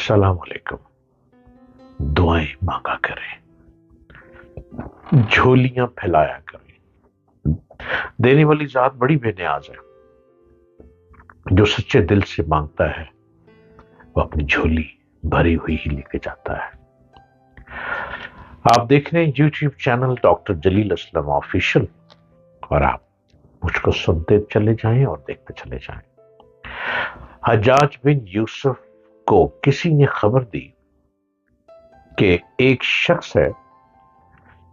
السلام علیکم. دعائیں مانگا کریں، جھولیاں پھیلایا کریں. دینے والی ذات بڑی بے نیاز ہے. جو سچے دل سے مانگتا ہے وہ اپنی جھولی بھری ہوئی ہی لے کے جاتا ہے. آپ دیکھ رہے ہیں یوٹیوب چینل ڈاکٹر جلیل اسلم آفیشل، اور آپ مجھ کو سنتے چلے جائیں اور دیکھتے چلے جائیں. حجاج بن یوسف کو کسی نے خبر دی کہ ایک شخص ہے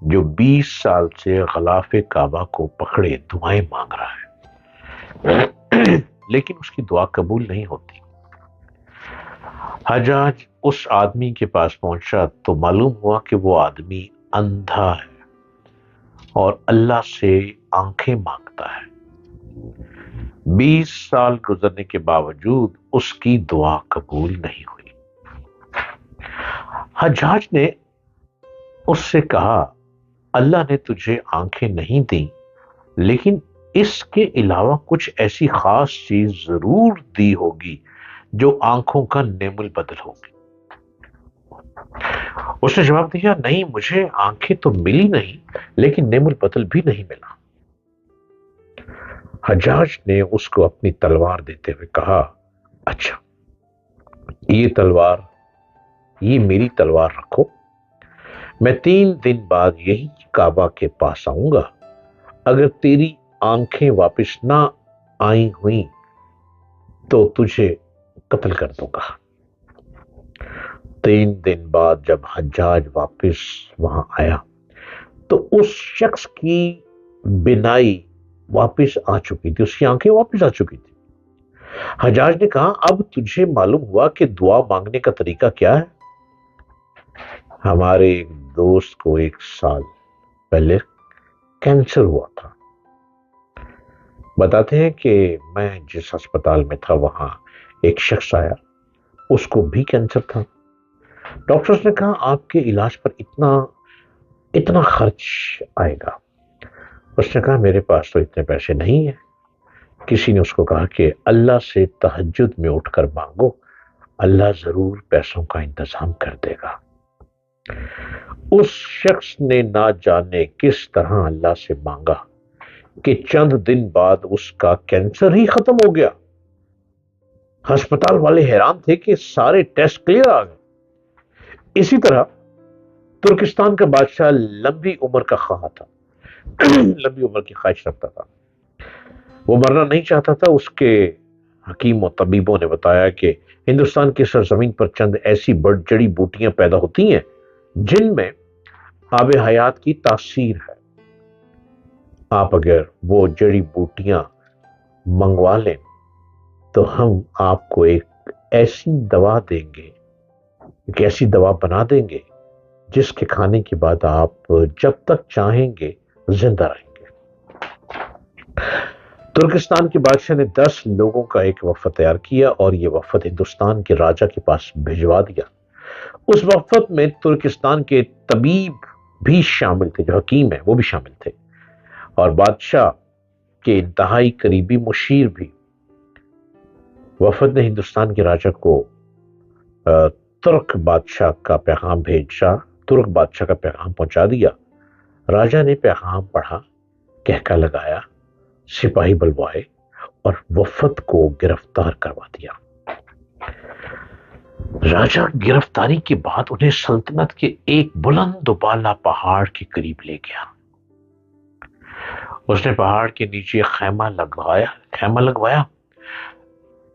جو 20 سال سے غلاف کعبہ کو پکڑے دعائیں مانگ رہا ہے، لیکن اس کی دعا قبول نہیں ہوتی. حجاج اس آدمی کے پاس پہنچا تو معلوم ہوا کہ وہ آدمی اندھا ہے اور اللہ سے آنکھیں مانگتا ہے. 20 سال گزرنے کے باوجود اس کی دعا قبول نہیں ہوئی. حجاج نے اس سے کہا، اللہ نے تجھے آنکھیں نہیں دیں، لیکن اس کے علاوہ کچھ ایسی خاص چیز ضرور دی ہوگی جو آنکھوں کا نعم البدل ہوگی. اس نے جواب دیا، نہیں، مجھے آنکھیں تو ملی نہیں، لیکن نعم البدل بھی نہیں ملا. حجاج نے اس کو اپنی تلوار دیتے ہوئے کہا، اچھا، یہ میری تلوار رکھو، میں 3 دن بعد یہی کعبہ کے پاس آؤں گا. اگر تیری آنکھیں واپس نہ آئی ہوئیں تو تجھے قتل کر دوں گا. 3 دن بعد جب حجاج واپس وہاں آیا تو اس شخص کی بینائی واپس آ چکی تھی، اس کی آنکھیں واپس آ چکی تھی. حجاج نے کہا، اب تجھے معلوم ہوا کہ دعا مانگنے کا طریقہ کیا ہے؟ ہمارے ایک دوست کو 1 سال پہلے کینسر ہوا تھا. بتاتے ہیں کہ میں جس ہسپتال میں تھا وہاں ایک شخص آیا، اس کو بھی کینسر تھا. ڈاکٹرز نے کہا، آپ کے علاج پر اتنا خرچ آئے گا. اس نے کہا، میرے پاس تو اتنے پیسے نہیں ہیں. کسی نے اس کو کہا کہ اللہ سے تہجد میں اٹھ کر مانگو، اللہ ضرور پیسوں کا انتظام کر دے گا. اس شخص نے نہ جانے کس طرح اللہ سے مانگا کہ چند دن بعد اس کا کینسر ہی ختم ہو گیا. ہسپتال والے حیران تھے کہ سارے ٹیسٹ کلیئر آ گئے. اسی طرح ترکستان کا بادشاہ لمبی عمر کا خواہاں تھا، لمبی عمر کی خواہش رکھتا تھا. وہ مرنا نہیں چاہتا تھا. اس کے حکیم و طبیبوں نے بتایا کہ ہندوستان کی سرزمین پر چند ایسی جڑی بوٹیاں پیدا ہوتی ہیں جن میں آب حیات کی تاثیر ہے. آپ اگر وہ جڑی بوٹیاں منگوا لیں تو ہم آپ کو ایک ایسی دوا دیں گے، ایک ایسی دوا بنا دیں گے جس کے کھانے کے بعد آپ جب تک چاہیں گے زندہ رہیں گے. ترکستان کے بادشاہ نے 10 لوگوں کا ایک وفد تیار کیا اور یہ وفد ہندوستان کے راجا کے پاس بھجوا دیا. اس وفد میں ترکستان کے طبیب بھی شامل تھے، جو حکیم ہیں وہ بھی شامل تھے، اور بادشاہ کے انتہائی قریبی مشیر بھی. وفد نے ہندوستان کے راجا کو ترک بادشاہ کا پیغام پہنچا دیا. راجا نے پیغام پڑھا، کہکا لگایا، سپاہی بلوائے اور وفد کو گرفتار کروا دیا. راجا گرفتاری کے بعد انہیں سلطنت کے ایک بلند و بالا پہاڑ کے قریب لے گیا. اس نے پہاڑ کے نیچے خیمہ لگوایا.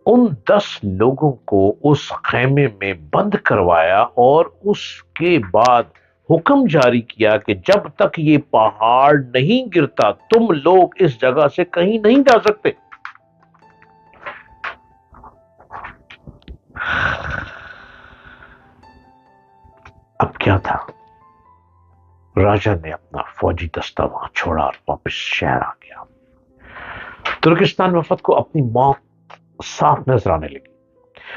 ان 10 لوگوں کو اس خیمے میں بند کروایا اور اس کے بعد حکم جاری کیا کہ جب تک یہ پہاڑ نہیں گرتا تم لوگ اس جگہ سے کہیں نہیں جا سکتے. اب کیا تھا؟ راجا نے اپنا فوجی دستہ وہاں چھوڑا اور واپس شہر آ گیا. ترکستان وفد کو اپنی موت صاف نظر آنے لگی.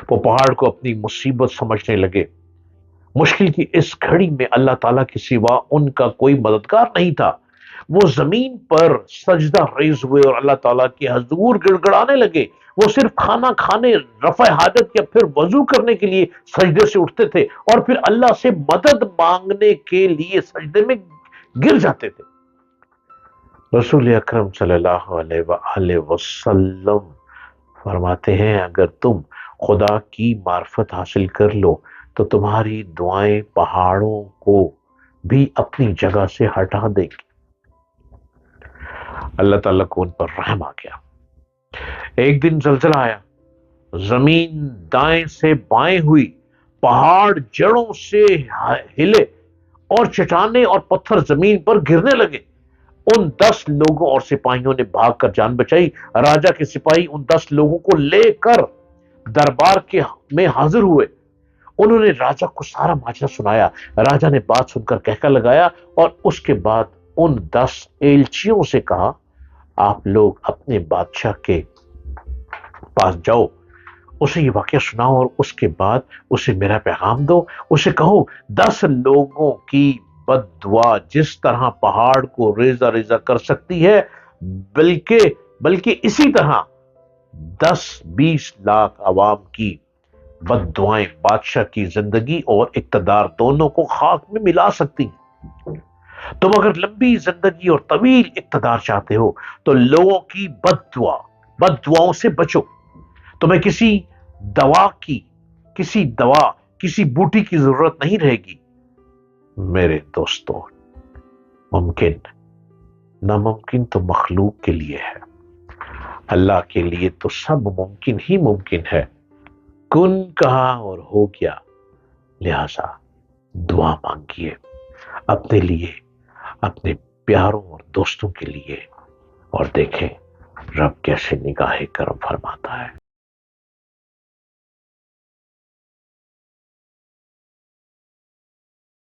وہ پہاڑ کو اپنی مصیبت سمجھنے لگے. مشکل کی اس گھڑی میں اللہ تعالیٰ کے سوا ان کا کوئی مددگار نہیں تھا. وہ زمین پر سجدہ ریز ہوئے اور اللہ تعالیٰ کے حضور گڑ گڑانے لگے. وہ صرف کھانا کھانے، رفع حاجت یا پھر وضو کرنے کے لیے سجدے سے اٹھتے تھے اور پھر اللہ سے مدد مانگنے کے لیے سجدے میں گر جاتے تھے۔ رسول اکرم صلی اللہ علیہ وآلہ وسلم فرماتے ہیں اگر تم خدا کی معرفت حاصل کر لو تو تمہاری دعائیں پہاڑوں کو بھی اپنی جگہ سے ہٹا دیں گی۔ اللہ تعالیٰ کو ان پر رحم آ گیا۔ ایک دن زلزلہ آیا، زمین دائیں سے بائیں ہوئی، پہاڑ جڑوں سے ہلے اور چٹانیں اور پتھر زمین پر گرنے لگے۔ ان 10 لوگوں اور سپاہیوں نے بھاگ کر جان بچائی۔ راجا کے سپاہی ان 10 لوگوں کو لے کر دربار میں حاضر ہوئے۔ انہوں نے راجا کو سارا ماجرا سنایا۔ راجا نے بات سن کر کہکا لگایا اور اس کے بعد ان 10 ایلچیوں سے کہا آپ لوگ اپنے بادشاہ کے پاس جاؤ، اسے یہ واقعہ سناؤ اور اس کے بعد اسے میرا پیغام دو۔ اسے کہو 10 لوگوں کی بد دعا جس طرح پہاڑ کو ریزہ ریزہ کر سکتی ہے، بلکہ اسی طرح 10-20 لاکھ عوام کی بد دعائیں بادشاہ کی زندگی اور اقتدار دونوں کو خاک میں ملا سکتی ہیں۔ تم اگر لمبی زندگی اور طویل اقتدار چاہتے ہو تو لوگوں کی بد دعاؤں سے بچو۔ تمہیں کسی بوٹی کی ضرورت نہیں رہے گی۔ میرے دوستو، ناممکن تو مخلوق کے لیے ہے، اللہ کے لیے تو سب ممکن ہی ممکن ہے۔ کن کہا اور ہو گیا، لہذا دعا مانگیے اپنے لیے، اپنے پیاروں اور دوستوں کے لیے، اور دیکھیں رب کیسے نگاہ کرم فرماتا ہے۔